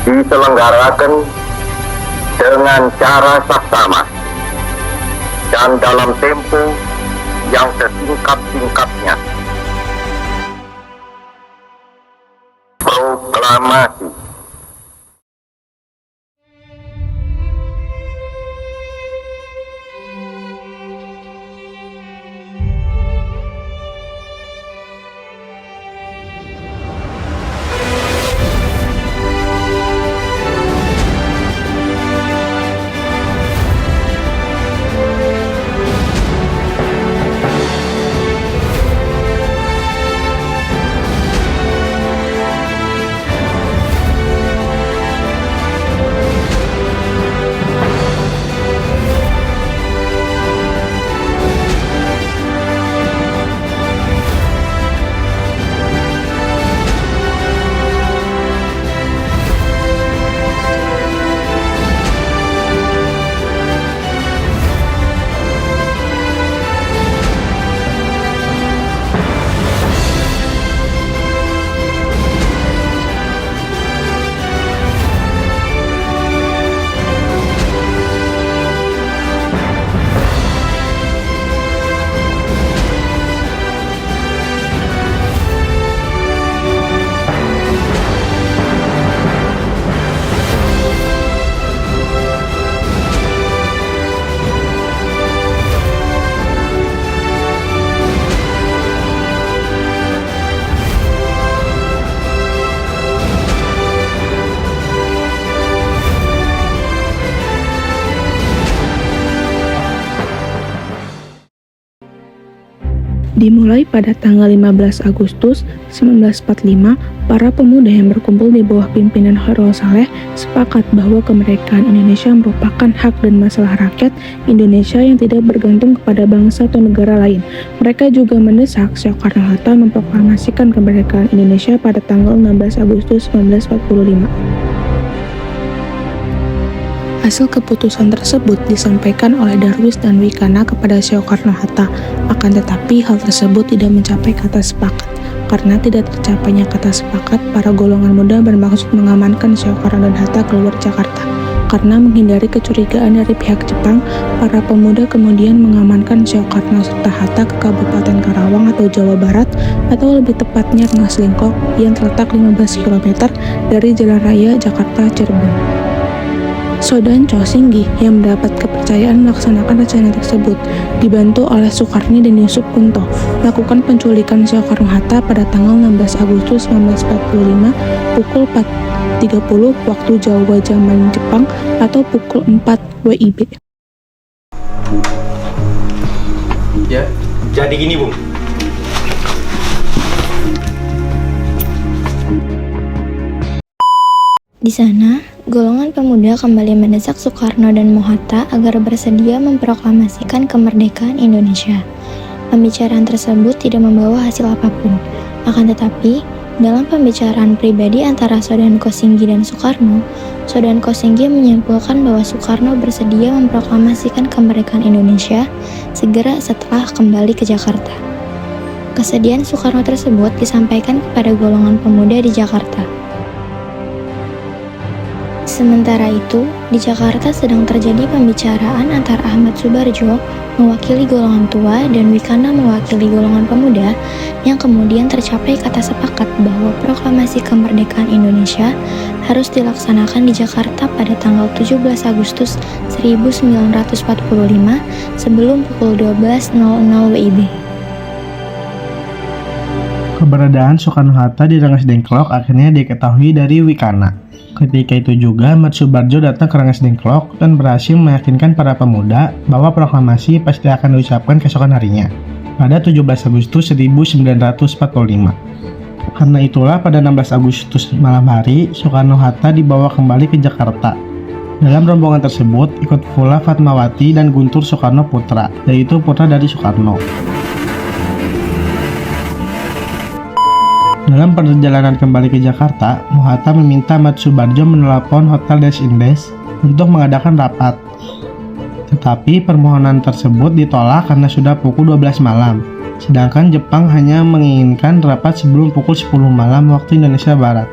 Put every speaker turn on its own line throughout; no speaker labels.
diselenggarakan dengan cara saksama dan dalam tempo yang sesingkat-singkatnya. Proklamasi.
Dimulai pada tanggal 15 Agustus 1945, para pemuda yang berkumpul di bawah pimpinan Khairul Saleh sepakat bahwa kemerdekaan Indonesia merupakan hak dan masalah rakyat Indonesia yang tidak bergantung kepada bangsa atau negara lain. Mereka juga mendesak Soekarno-Hatta memproklamasikan kemerdekaan Indonesia pada tanggal 16 Agustus 1945. Hasil keputusan tersebut disampaikan oleh Darwis dan Wikana kepada Soekarno-Hatta, akan tetapi hal tersebut tidak mencapai kata sepakat. Karena tidak tercapainya kata sepakat, para golongan muda bermaksud mengamankan Soekarno dan Hatta keluar Jakarta. Karena menghindari kecurigaan dari pihak Jepang, para pemuda kemudian mengamankan Soekarno serta Hatta ke Kabupaten Karawang atau Jawa Barat, atau lebih tepatnya Rengas Dengklok yang terletak 15 km dari Jalan Raya Jakarta-Cirebon. Sodan Chow Singgi yang mendapat kepercayaan melaksanakan rencana tersebut, dibantu oleh Sukarni dan Yusuf Kunto, melakukan penculikan Soekarno-Hatta pada tanggal 16 Agustus 1945 pukul 4.30 waktu Jawa zaman Jepang atau pukul 4 WIB.
Ya, jadi gini, Bung.
Di sana, golongan pemuda kembali mendesak Soekarno dan Hatta agar bersedia memproklamasikan kemerdekaan Indonesia. Pembicaraan tersebut tidak membawa hasil apapun. Akan tetapi, dalam pembicaraan pribadi antara Soedanko Singgi dan Soekarno, Soedanko Singgi menyimpulkan bahwa Soekarno bersedia memproklamasikan kemerdekaan Indonesia segera setelah kembali ke Jakarta. Kesediaan Soekarno tersebut disampaikan kepada golongan pemuda di Jakarta. Sementara itu, di Jakarta sedang terjadi pembicaraan antara Ahmad Subarjo mewakili golongan tua dan Wikana mewakili golongan pemuda yang kemudian tercapai kata sepakat bahwa proklamasi kemerdekaan Indonesia harus dilaksanakan di Jakarta pada tanggal 17 Agustus 1945 sebelum pukul 12.00 WIB.
Keberadaan Soekarno-Hatta di Rengas Dengklok akhirnya diketahui dari Wikana. Ketika itu juga, Ahmad Subarjo datang ke Rengas Dengklok dan berhasil meyakinkan para pemuda bahwa proklamasi pasti akan diucapkan keesokan harinya, pada 17 Agustus 1945. Karena itulah pada 16 Agustus malam hari, Soekarno-Hatta dibawa kembali ke Jakarta. Dalam rombongan tersebut ikut pula Fatmawati dan Guntur Soekarno Putra, yaitu putra dari Soekarno. Dalam perjalanan kembali ke Jakarta, Hatta meminta Ahmad Subarjo menelpon Hotel Des Indes untuk mengadakan rapat. Tetapi permohonan tersebut ditolak karena sudah pukul 12 malam, sedangkan Jepang hanya menginginkan rapat sebelum pukul 10 malam waktu Indonesia Barat.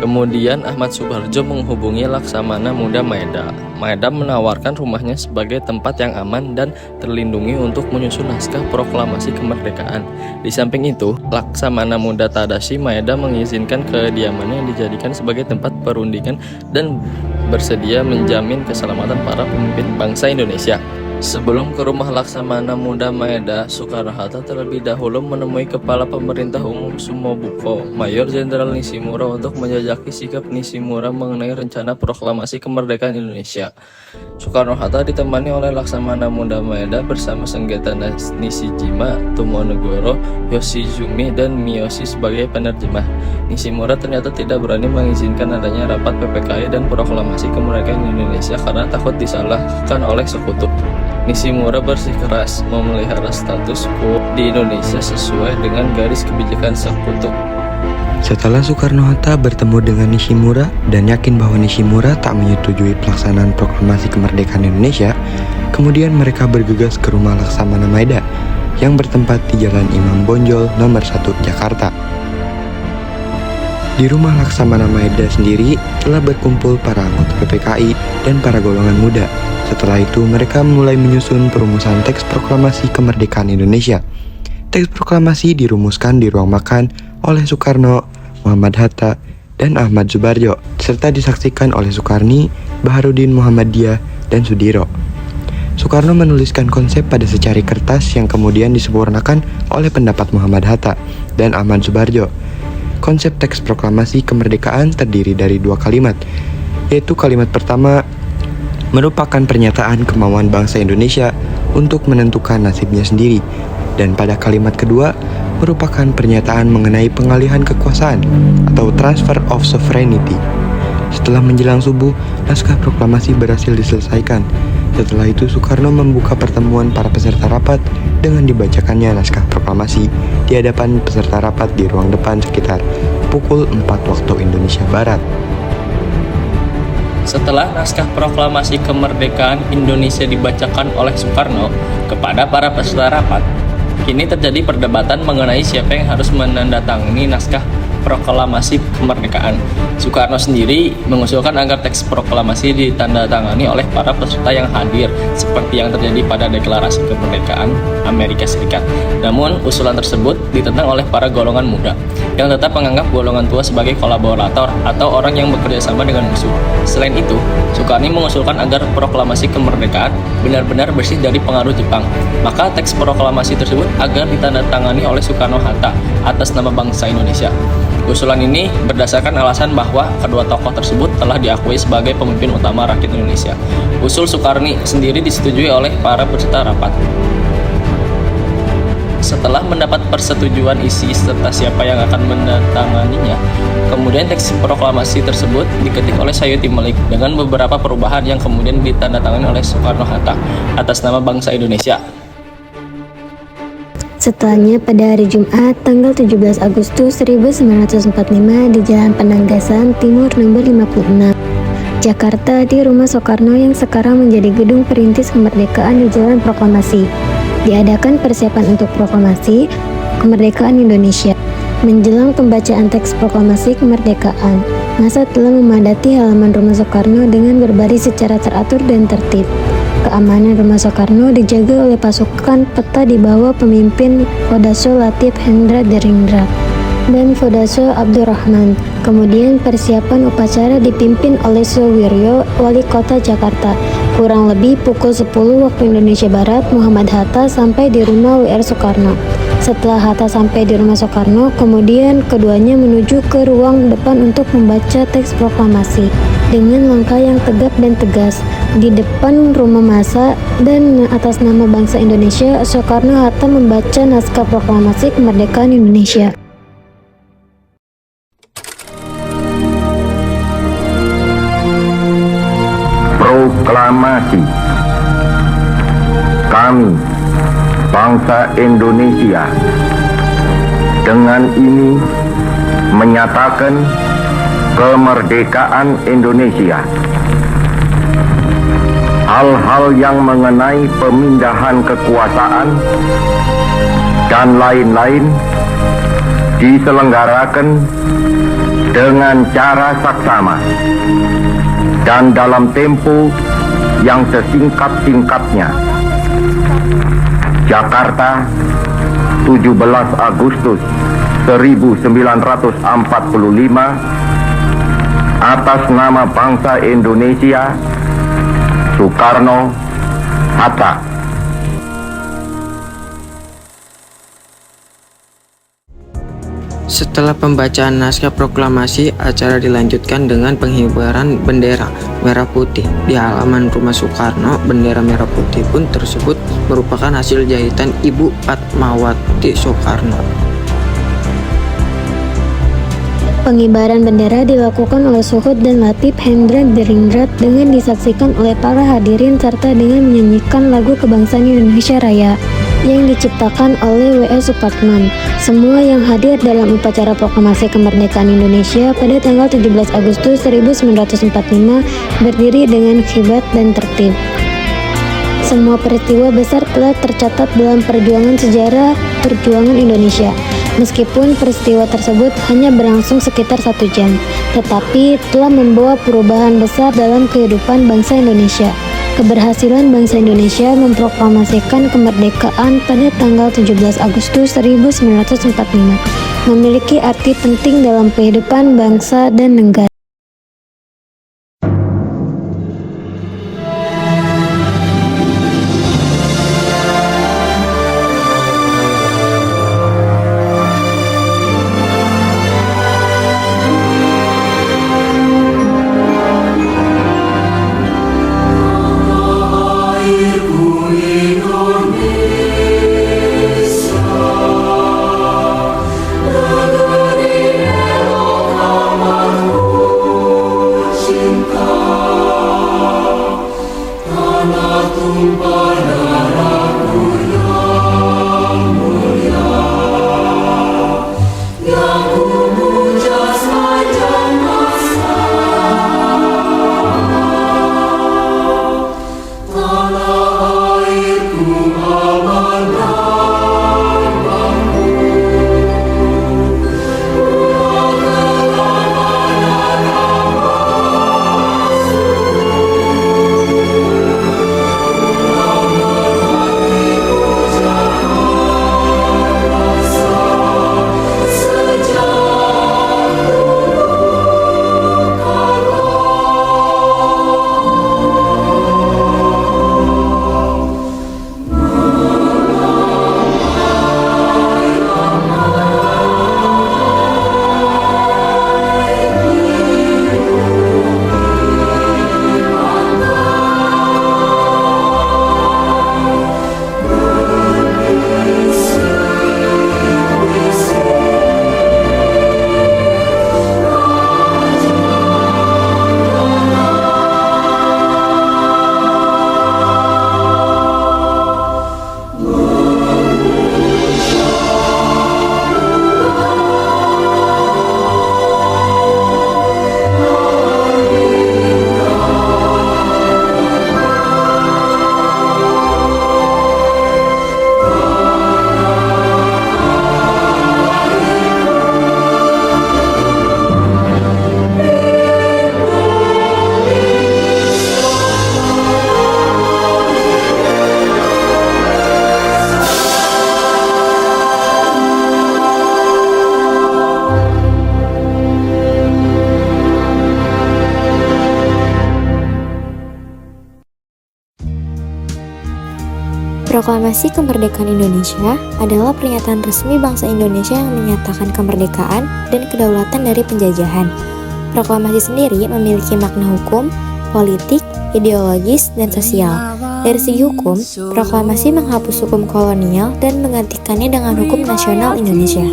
Kemudian Ahmad Subarjo menghubungi Laksamana Muda Maeda. Maeda menawarkan rumahnya sebagai tempat yang aman dan terlindungi untuk menyusun naskah proklamasi kemerdekaan. Di samping itu, Laksamana Muda Tadashi Maeda mengizinkan kediamannya yang dijadikan sebagai tempat perundingan dan bersedia menjamin keselamatan para pemimpin bangsa Indonesia. Sebelum ke rumah Laksamana Muda Maeda, Soekarno-Hatta terlebih dahulu menemui Kepala Pemerintah Umum Sumobuko, Mayor Jenderal Nishimura, untuk menjajaki sikap Nishimura mengenai rencana proklamasi kemerdekaan Indonesia. Soekarno-Hatta ditemani oleh Laksamana Muda Maeda bersama Senggeta Nishijima, Tumonegoro, Yoshizumi, dan Miyoshi sebagai penerjemah. Nishimura ternyata tidak berani mengizinkan adanya rapat PPKI dan proklamasi kemerdekaan Indonesia karena takut disalahkan oleh sekutu. Nishimura bersikeras memelihara status quo di Indonesia sesuai dengan garis kebijakan sekutu.
Setelah Soekarno-Hatta bertemu dengan Nishimura dan yakin bahwa Nishimura tak menyetujui pelaksanaan proklamasi kemerdekaan Indonesia, kemudian mereka bergegas ke rumah Laksamana Maeda yang bertempat di Jalan Imam Bonjol nomor 1 Jakarta. Di rumah Laksamana Maeda sendiri telah berkumpul para anggota PPKI dan para golongan muda. Setelah itu mereka mulai menyusun perumusan teks proklamasi kemerdekaan Indonesia. Teks proklamasi dirumuskan di ruang makan oleh Soekarno, Muhammad Hatta, dan Ahmad Subarjo, serta disaksikan oleh Soekarni, Baharudin Muhammadiyah, dan Sudiro. Soekarno menuliskan konsep pada secari kertas yang kemudian disempurnakan oleh pendapat Muhammad Hatta dan Ahmad Subarjo. Konsep teks proklamasi kemerdekaan terdiri dari 2 kalimat, yaitu kalimat pertama merupakan pernyataan kemauan bangsa Indonesia untuk menentukan nasibnya sendiri, dan pada kalimat kedua merupakan pernyataan mengenai pengalihan kekuasaan atau transfer of sovereignty. Setelah menjelang subuh, naskah proklamasi berhasil diselesaikan. Setelah itu Soekarno membuka pertemuan para peserta rapat dengan dibacakannya naskah proklamasi di hadapan peserta rapat di ruang depan sekitar pukul 4 waktu Indonesia Barat.
Setelah naskah proklamasi kemerdekaan Indonesia dibacakan oleh Soekarno kepada para peserta rapat, kini terjadi perdebatan mengenai siapa yang harus menandatangani naskah proklamasi kemerdekaan. Soekarno sendiri mengusulkan agar teks proklamasi ditandatangani oleh para peserta yang hadir, seperti yang terjadi pada Deklarasi Kemerdekaan Amerika Serikat. Namun, usulan tersebut ditentang oleh para golongan muda, yang tetap menganggap golongan tua sebagai kolaborator atau orang yang bekerja sama dengan musuh. Selain itu, Soekarno mengusulkan agar proklamasi kemerdekaan benar-benar bersih dari pengaruh Jepang. Maka teks proklamasi tersebut agar ditandatangani oleh Soekarno-Hatta atas nama bangsa Indonesia. Usulan ini berdasarkan alasan bahwa kedua tokoh tersebut telah diakui sebagai pemimpin utama rakyat Indonesia. Usul Soekarno sendiri disetujui oleh para peserta rapat. Setelah mendapat persetujuan isi serta siapa yang akan menandatanganinya, kemudian teks proklamasi tersebut diketik oleh Sayuti Malik dengan beberapa perubahan yang kemudian ditandatangani oleh Soekarno-Hatta atas nama bangsa Indonesia.
Setelahnya pada hari Jumat tanggal 17 Agustus 1945 di Jalan Penanggasan Timur nomor 56, Jakarta, di rumah Soekarno yang sekarang menjadi Gedung Perintis Kemerdekaan di Jalan Proklamasi, diadakan persiapan untuk proklamasi kemerdekaan Indonesia. Menjelang pembacaan teks proklamasi kemerdekaan, massa telah memadati halaman rumah Soekarno dengan berbaris secara teratur dan tertib. Keamanan rumah Soekarno dijaga oleh pasukan peta di bawah pemimpin Fodaso Latif Hendra Derindra dan Fodaso Abdurrahman. Kemudian persiapan upacara dipimpin oleh Suwiryo, Wali Kota Jakarta. Kurang lebih pukul 10 waktu Indonesia Barat, Muhammad Hatta sampai di rumah WR Soekarno. Setelah Hatta sampai di rumah Soekarno, kemudian keduanya menuju ke ruang depan untuk membaca teks proklamasi dengan langkah yang tegap dan tegas. Di depan rumah massa dan atas nama bangsa Indonesia, Soekarno-Hatta membaca naskah proklamasi kemerdekaan Indonesia.
Proklamasi. Kami, bangsa Indonesia, dengan ini menyatakan kemerdekaan Indonesia. Hal-hal yang mengenai pemindahan kekuasaan dan lain-lain diselenggarakan dengan cara saksama dan dalam tempo yang sesingkat-singkatnya. Jakarta, 17 Agustus 1945, atas nama bangsa Indonesia, Soekarno-Hatta.
Setelah pembacaan naskah proklamasi, acara dilanjutkan dengan penghiburan bendera merah putih. Di halaman rumah Soekarno, bendera merah putih pun tersebut merupakan hasil jahitan Ibu Fatmawati Soekarno.
Pengibaran bendera dilakukan oleh Suhud dan Latif Hendra Deriningrat dengan disaksikan oleh para hadirin serta dengan menyanyikan lagu kebangsaan Indonesia Raya yang diciptakan oleh W.E. Supratman. Semua yang hadir dalam upacara proklamasi kemerdekaan Indonesia pada tanggal 17 Agustus 1945 berdiri dengan khibat dan tertib. Semua peristiwa besar telah tercatat dalam perjuangan sejarah perjuangan Indonesia. Meskipun peristiwa tersebut hanya berlangsung sekitar 1 jam, tetapi telah membawa perubahan besar dalam kehidupan bangsa Indonesia. Keberhasilan bangsa Indonesia memproklamasikan kemerdekaan pada tanggal 17 Agustus 1945 memiliki arti penting dalam kehidupan bangsa dan negara.
Proklamasi Kemerdekaan Indonesia adalah pernyataan resmi bangsa Indonesia yang menyatakan kemerdekaan dan kedaulatan dari penjajahan. Proklamasi sendiri memiliki makna hukum, politik, ideologis, dan sosial. Dari segi hukum, proklamasi menghapus hukum kolonial dan menggantikannya dengan hukum nasional Indonesia.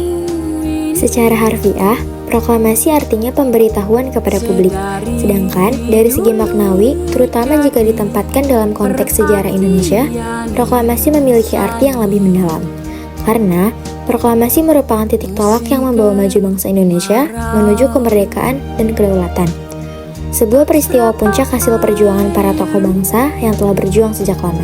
Secara harfiah, proklamasi artinya pemberitahuan kepada publik. Sedangkan dari segi maknawi, terutama jika ditempatkan dalam konteks sejarah Indonesia, proklamasi memiliki arti yang lebih mendalam. Karena proklamasi merupakan titik tolak yang membawa maju bangsa Indonesia menuju kemerdekaan dan kedaulatan. Sebuah peristiwa puncak hasil perjuangan para tokoh bangsa yang telah berjuang sejak lama.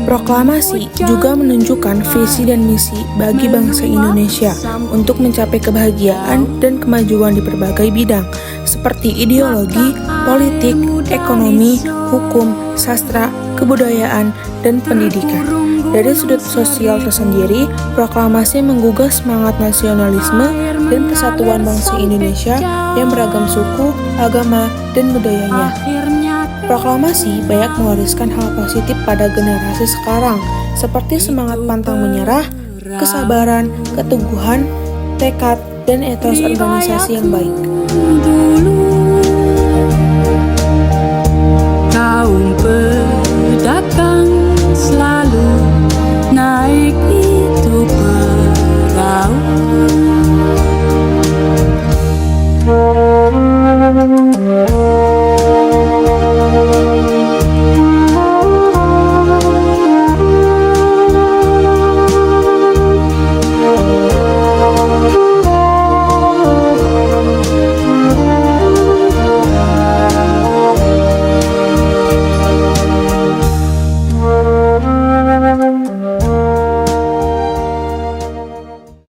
Proklamasi juga menunjukkan visi dan misi bagi bangsa Indonesia untuk mencapai kebahagiaan dan kemajuan di berbagai bidang, seperti ideologi, politik, ekonomi, hukum, sastra, kebudayaan, dan pendidikan. Dari sudut sosial tersendiri, proklamasi menggugah semangat nasionalisme dan persatuan bangsa Indonesia yang beragam suku, agama, dan budayanya. Proklamasi banyak mewariskan hal positif pada generasi sekarang, seperti semangat pantang menyerah, kesabaran, keteguhan, tekad, dan etos organisasi yang baik.
Kaum pendatang selalu